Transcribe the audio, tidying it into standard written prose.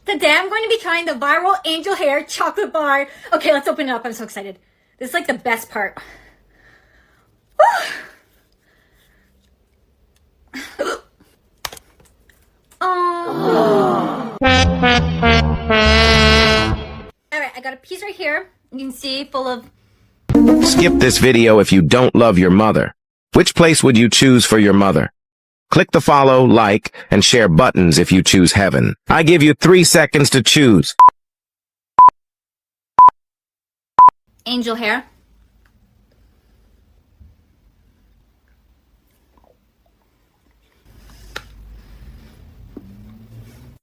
Today I'm going to be trying the viral angel hair chocolate bar. Okay, let's open it up. I'm so excited. This is like the best part. Oh. Alright, I got a piece right here. You can see full of... Skip this video if you don't love your mother. Which place would you choose for your mother? Click the follow, like, and share buttons if you choose heaven. I give you 3 seconds to choose. Angel hair.